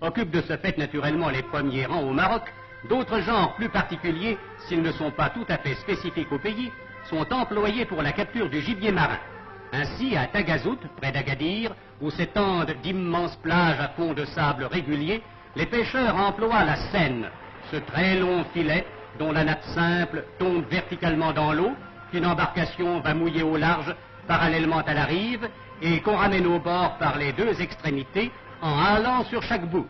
occupent de ce fait naturellement les premiers rangs au Maroc, d'autres genres plus particuliers, s'ils ne sont pas tout à fait spécifiques au pays, sont employés pour la capture du gibier marin. Ainsi, à Tagazout, près d'Agadir, où s'étendent d'immenses plages à fond de sable régulier, les pêcheurs emploient la senne, ce très long filet dont la nappe simple tombe verticalement dans l'eau, qu'une embarcation va mouiller au large parallèlement à la rive et qu'on ramène au bord par les deux extrémités en halant sur chaque bout.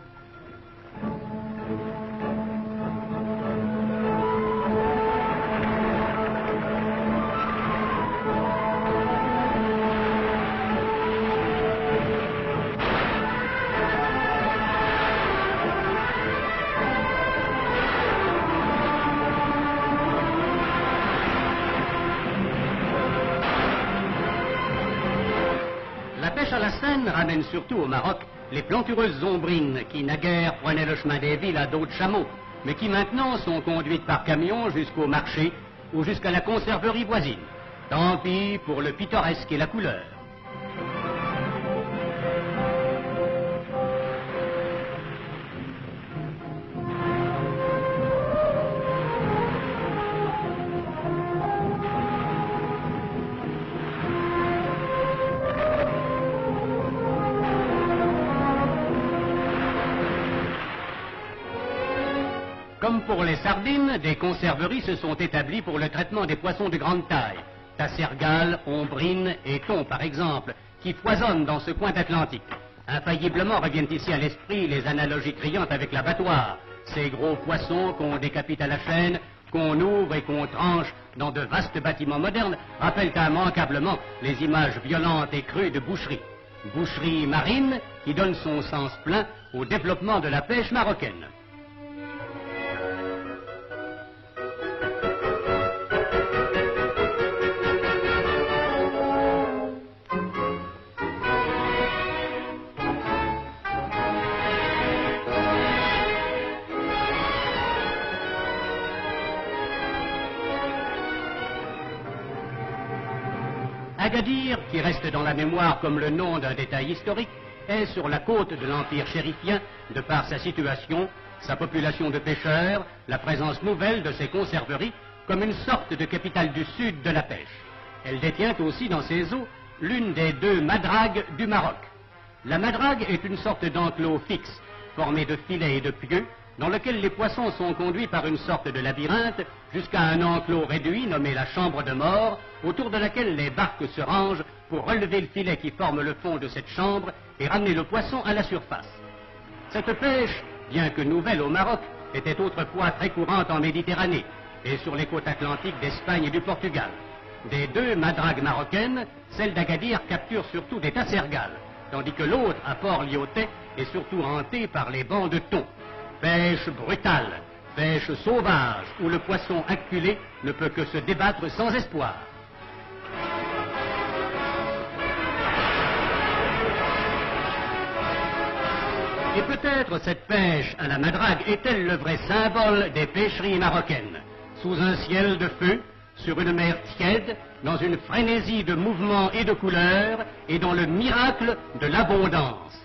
La pêche à la senne ramène surtout au Maroc les plantureuses zombrines qui naguère prenaient le chemin des villes à dos de chameau, mais qui maintenant sont conduites par camion jusqu'au marché ou jusqu'à la conserverie voisine. Tant pis pour le pittoresque et la couleur. Comme pour les sardines, des conserveries se sont établies pour le traitement des poissons de grande taille. Tassergales, ombrines et thons, par exemple, qui foisonnent dans ce coin atlantique. Infailliblement reviennent ici à l'esprit les analogies criantes avec l'abattoir. Ces gros poissons qu'on décapite à la chaîne, qu'on ouvre et qu'on tranche dans de vastes bâtiments modernes, rappellent immanquablement les images violentes et crues de boucherie. Boucherie marine qui donne son sens plein au développement de la pêche marocaine. Agadir, qui reste dans la mémoire comme le nom d'un détail historique, est sur la côte de l'Empire chérifien de par sa situation, sa population de pêcheurs, la présence nouvelle de ses conserveries, comme une sorte de capitale du sud de la pêche. Elle détient aussi dans ses eaux l'une des deux madragues du Maroc. La madrague est une sorte d'enclos fixe, formé de filets et de pieux, dans lequel les poissons sont conduits par une sorte de labyrinthe jusqu'à un enclos réduit nommé la chambre de mort, autour de laquelle les barques se rangent pour relever le filet qui forme le fond de cette chambre et ramener le poisson à la surface. Cette pêche, bien que nouvelle au Maroc, était autrefois très courante en Méditerranée et sur les côtes atlantiques d'Espagne et du Portugal. Des deux madragues marocaines, celle d'Agadir capture surtout des tassergales, tandis que l'autre, à Port-Lyautey, est surtout hantée par les bancs de thon. Pêche brutale, pêche sauvage, où le poisson acculé ne peut que se débattre sans espoir. Et peut-être cette pêche à la madrague est-elle le vrai symbole des pêcheries marocaines, sous un ciel de feu, sur une mer tiède, dans une frénésie de mouvements et de couleurs, et dans le miracle de l'abondance.